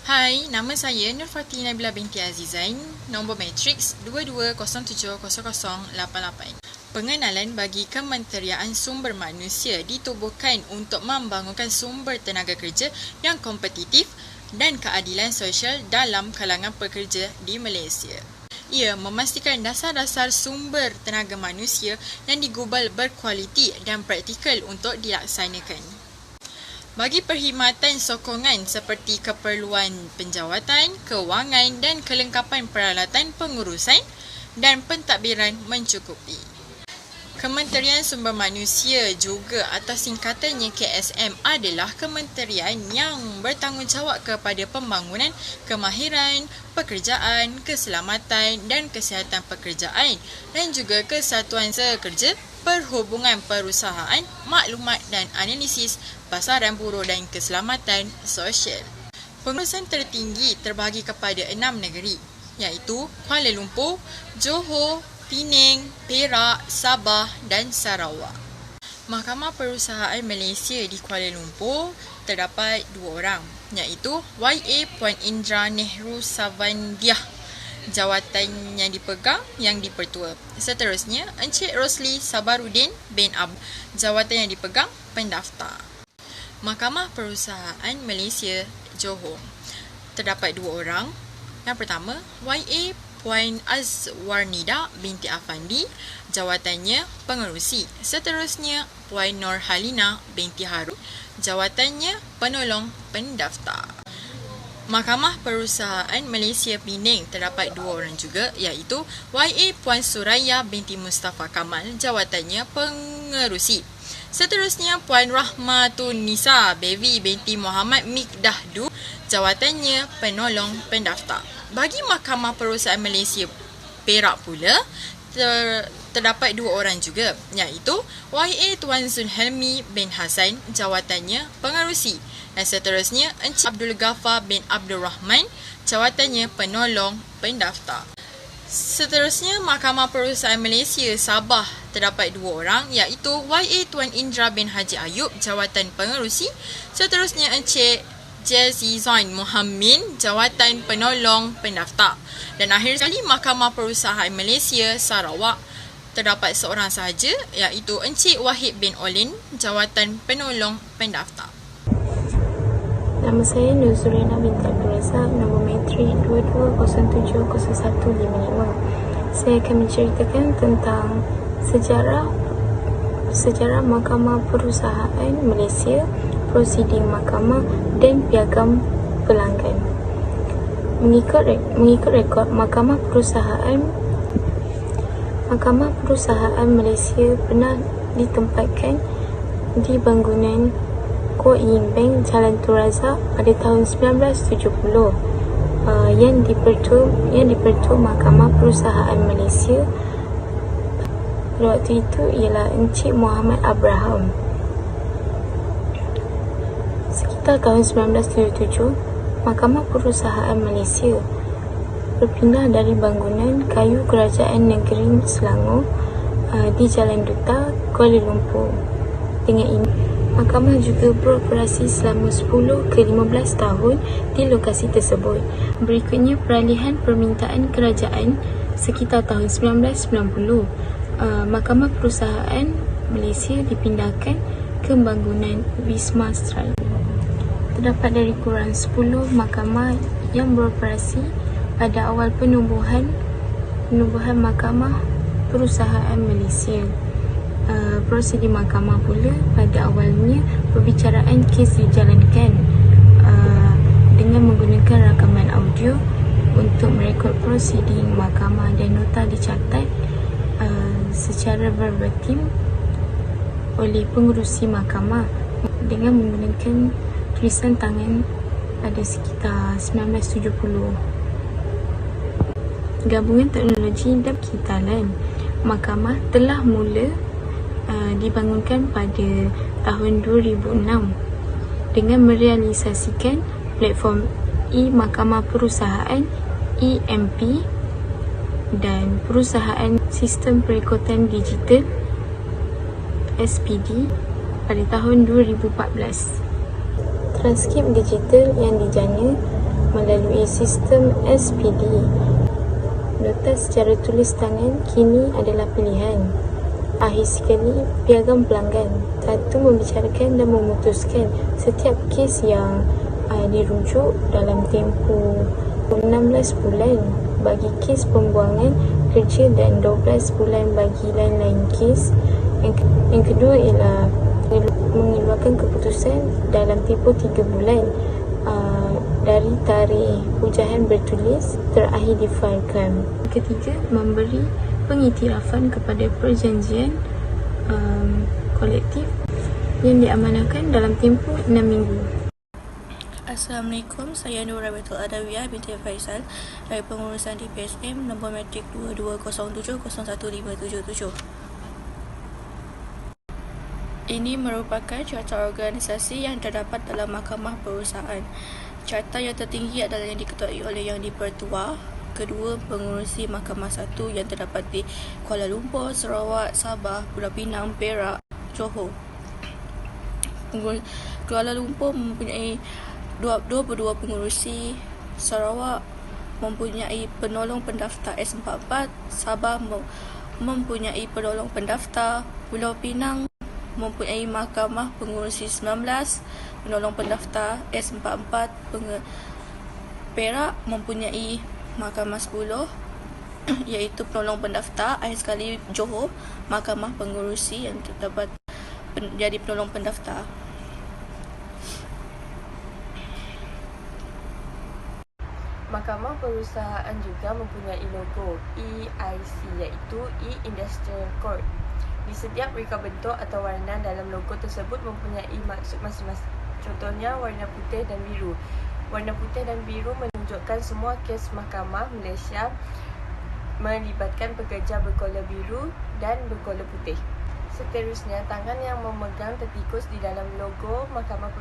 Hai, nama saya Nurfati Nabila binti Azizain, nombor matriks 22070088. Pengenalan bagi Kementerian Sumber Manusia ditubuhkan untuk membangunkan sumber tenaga kerja yang kompetitif dan keadilan sosial dalam kalangan pekerja di Malaysia. Ia memastikan dasar-dasar sumber tenaga manusia yang digubal berkualiti dan praktikal untuk dilaksanakan. Bagi perkhidmatan sokongan seperti keperluan penjawatan, kewangan dan kelengkapan peralatan pengurusan dan pentadbiran mencukupi. Kementerian Sumber Manusia juga atau singkatannya KSM adalah kementerian yang bertanggungjawab kepada pembangunan kemahiran, pekerjaan, keselamatan dan kesihatan pekerjaan dan juga kesatuan sekerja, perhubungan perusahaan, maklumat dan analisis, pasaran buruh dan keselamatan sosial. Pengurusan tertinggi terbahagi kepada 6 negeri, iaitu Kuala Lumpur, Johor, Pening, Perak, Sabah dan Sarawak. Mahkamah Perusahaan Malaysia di Kuala Lumpur terdapat 2 orang, iaitu YA Puan Indra Nehru Savandiah, jawatan yang dipegang yang dipertua. Seterusnya, Encik Rosli Sabarudin bin Ab, jawatan yang dipegang pendaftar. Mahkamah Perusahaan Malaysia Johor terdapat 2 orang. Yang pertama, YA Puan Azwarnida binti Afandi, jawatannya pengerusi. Seterusnya, Puan Nurhalina binti Harun, jawatannya penolong pendaftar. Mahkamah Perusahaan Malaysia Pening terdapat 2 orang juga, iaitu YA Puan Suraya binti Mustafa Kamal, jawatannya pengerusi. Seterusnya, Puan Rahmatun Nisa Bevi binti Muhammad Mikdahdu, jawatannya penolong pendaftar. Bagi Mahkamah Perusahaan Malaysia Perak pula, terdapat 2 orang juga, iaitu YA Tuan Zulhelmi bin Hassan, jawatannya pengerusi. Dan seterusnya, Encik Abdul Ghaffar bin Abdul Rahman, jawatannya penolong pendaftar. Seterusnya, Mahkamah Perusahaan Malaysia Sabah terdapat 2 orang, iaitu YA Tuan Indra bin Haji Ayub, jawatan pengerusi. Seterusnya, Encik Jazizan Muhammin, jawatan penolong pendaftar. Dan akhir sekali, Mahkamah Perusahaan Malaysia Sarawak terdapat 1 orang sahaja, iaitu Encik Wahid bin Olin, jawatan penolong pendaftar. Nama saya Nuzurina binti Abdul Razak, nombor matrik 22070155. Saya akan menceritakan tentang sejarah Mahkamah Perusahaan Malaysia, prosiding mahkamah dan piagam pelanggan. Mengikut rekod Mahkamah Perusahaan Malaysia pernah ditempatkan di bangunan Kuo Yin Bank, Jalan Tun Razak pada tahun 1970 yang dipertua Mahkamah Perusahaan Malaysia pada waktu itu ialah Encik Muhammad Abraham. Sekitar tahun 1977, Mahkamah Perusahaan Malaysia berpindah dari bangunan kayu Kerajaan Negeri Selangor di Jalan Duta, Kuala Lumpur. Dengan ini, mahkamah juga beroperasi selama 10 ke 15 tahun di lokasi tersebut. Berikutnya, peralihan permintaan kerajaan sekitar tahun 1990. Mahkamah Perusahaan Malaysia dipindahkan ke bangunan Wisma Stride. Terdapat dari kurang 10 mahkamah yang beroperasi pada awal penubuhan Mahkamah Perusahaan Malaysia. Prosedur mahkamah pula pada awalnya perbicaraan kes dijalankan dengan menggunakan rakaman audio untuk merekod prosedur mahkamah dan nota dicatat secara verbatim oleh pengerusi mahkamah dengan menggunakan tulisan tangan pada sekitar 1970. Gabungan teknologi dan kitalan mahkamah telah mula dibangunkan pada tahun 2006 dengan merealisasikan platform e-Mahkamah Perusahaan EMP dan Perusahaan Sistem Perekotan Digital SPD pada tahun 2014. Transkrip digital yang dijana melalui sistem SPD. Nota secara tulis tangan kini adalah pilihan. Akhir sekali, piagam pelanggan. 1. Membicarakan dan memutuskan setiap kes yang dirujuk dalam tempoh 16 bulan bagi kes pembuangan kerja dan 12 bulan bagi lain-lain kes. Yang kedua ialah mengeluarkan keputusan dalam tempoh 3 bulan dari tarikh hujahan bertulis terakhir difailkan. Ketiga, memberi pengiktirafan kepada perjanjian kolektif yang diamanahkan dalam tempoh 6 minggu. Assalamualaikum, saya Nura Betul Adawiyah binti Faisal dari pengurusan DPSM nombor matrik 2207015777. Ini merupakan carta organisasi yang terdapat dalam Mahkamah Perusahaan. Carta yang tertinggi adalah yang diketuai oleh Yang di-Pertua. Kedua, pengurusi Mahkamah 1 yang terdapat di Kuala Lumpur, Sarawak, Sabah, Pulau Pinang, Perak, Johor. Kuala Lumpur mempunyai 22 pengurusi, Sarawak mempunyai penolong pendaftar S44, Sabah mempunyai penolong pendaftar, Pulau Pinang mempunyai Mahkamah Pengurusi 19, penolong pendaftar S44, Perak mempunyai Mahkamah 10 iaitu penolong pendaftar. Akhir sekali Johor, Mahkamah Pengurusi yang terdapat jadi penolong pendaftar. Mahkamah Perusahaan juga mempunyai logo EIC iaitu E-Industrial Court. Di setiap reka bentuk atau warna dalam logo tersebut mempunyai maksud masing-masing. Contohnya warna putih dan biru. Warna putih dan biru menunjukkan semua kes mahkamah Malaysia melibatkan pekerja berkolor biru dan berkolor putih. Seterusnya, tangan yang memegang tertikus di dalam logo Mahkamah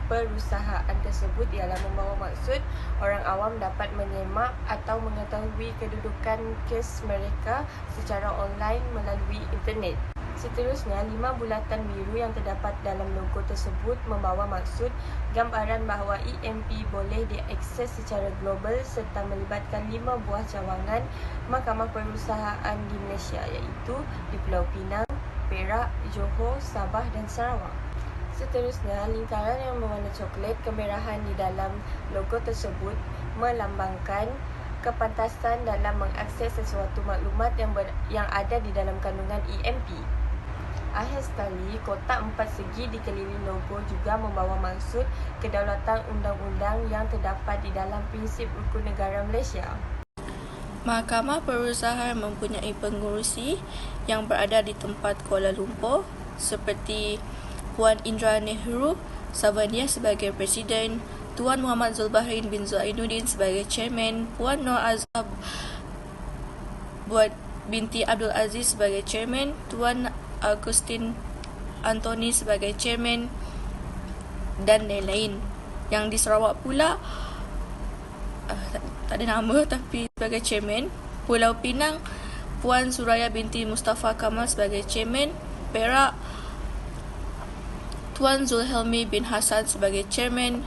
Perusahaan tersebut ialah membawa maksud orang awam dapat menyemak atau mengetahui kedudukan kes mereka secara online melalui internet. Seterusnya, 5 bulatan biru yang terdapat dalam logo tersebut membawa maksud gambaran bahawa EMP boleh diakses secara global serta melibatkan 5 buah cawangan Mahkamah Perusahaan di Malaysia iaitu di Pulau Pinang, Perak, Johor, Sabah dan Sarawak. Seterusnya, lingkaran yang berwarna coklat kemerahan di dalam logo tersebut melambangkan kepantasan dalam mengakses sesuatu maklumat yang ada di dalam kandungan EMP. Akhir sekali, kotak 4 segi dikelilingi logo juga membawa maksud kedaulatan undang-undang yang terdapat di dalam prinsip rukun negara Malaysia. Mahkamah Perusahaan mempunyai pengurusi yang berada di tempat Kuala Lumpur seperti Puan Indra Nehru Savania sebagai Presiden, Tuan Muhammad Zulbahrin bin Zainuddin sebagai Chairman, Puan Nur Azhar binti Abdul Aziz sebagai Chairman, Tuan Agustin Anthony sebagai Chairman dan lain-lain. Yang di Sarawak pula tak ada nama tapi sebagai Chairman, Pulau Pinang Puan Suraya binti Mustafa Kamal sebagai Chairman, Perak Tuan Zulhelmi bin Hassan sebagai Chairman,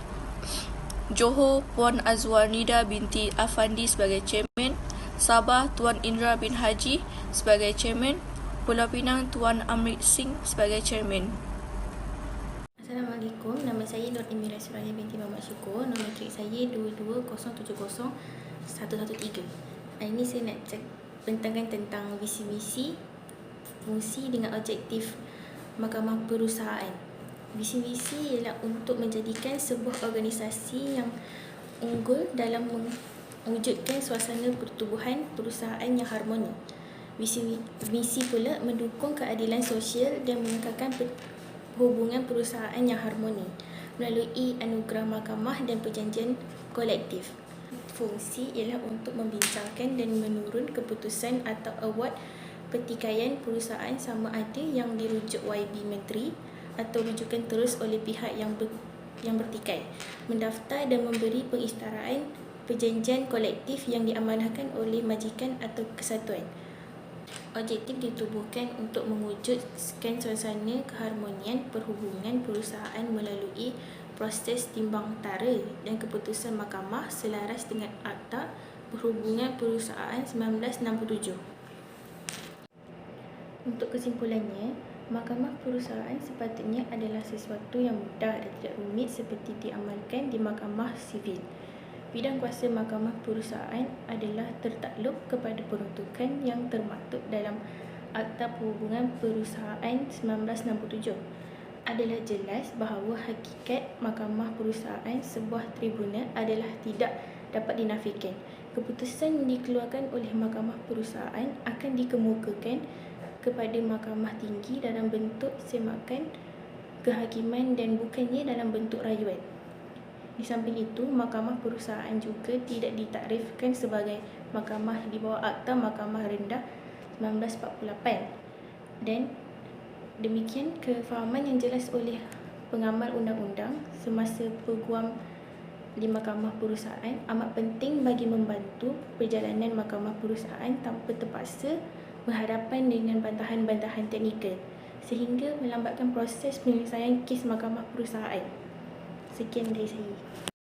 Johor Puan Azwar Nida binti Afandi sebagai Chairman, Sabah Tuan Indra bin Haji sebagai Chairman, Pulau Pinang Tuan Amrit Singh sebagai Chairman. Assalamualaikum, nama saya Nur Emira Suraya binti Muhammad Syukur. Nombor matrik saya 22070113. Hari ini saya nak bentangkan tentang visi-misi, fungsi dengan objektif Mahkamah Perusahaan. Visi-misi ialah untuk menjadikan sebuah organisasi yang unggul dalam mewujudkan suasana pertubuhan perusahaan yang harmoni. Misi pula mendukung keadilan sosial dan mengekalkan hubungan perusahaan yang harmoni melalui anugerah mahkamah dan perjanjian kolektif. Fungsi ialah untuk membincangkan dan menurun keputusan atau award pertikaian perusahaan sama ada yang dirujuk YB Menteri atau rujukan terus oleh pihak yang bertikai, mendaftar dan memberi pengisytiharaan perjanjian kolektif yang diamanahkan oleh majikan atau kesatuan. Objektif ditubuhkan untuk mewujudkan suasana keharmonian perhubungan perusahaan melalui proses timbang tara dan keputusan mahkamah selaras dengan Akta Perhubungan Perusahaan 1967. Untuk kesimpulannya, Mahkamah Perusahaan sepatutnya adalah sesuatu yang mudah dan tidak rumit seperti diamalkan di mahkamah sivil. Bidang kuasa Mahkamah Perusahaan adalah tertakluk kepada peruntukan yang termaktub dalam Akta Perhubungan Perusahaan 1967. Adalah jelas bahawa hakikat Mahkamah Perusahaan sebuah tribunal adalah tidak dapat dinafikan. Keputusan yang dikeluarkan oleh Mahkamah Perusahaan akan dikemukakan kepada Mahkamah Tinggi dalam bentuk semakan kehakiman dan bukannya dalam bentuk rayuan. Di samping itu, Mahkamah Perusahaan juga tidak ditakrifkan sebagai mahkamah di bawah Akta Mahkamah Rendah 1948. Dan demikian kefahaman yang jelas oleh pengamal undang-undang semasa peguam di Mahkamah Perusahaan amat penting bagi membantu perjalanan Mahkamah Perusahaan tanpa terpaksa berhadapan dengan bantahan-bantahan teknikal sehingga melambatkan proses penyelesaian kes Mahkamah Perusahaan. Sekian dari saya.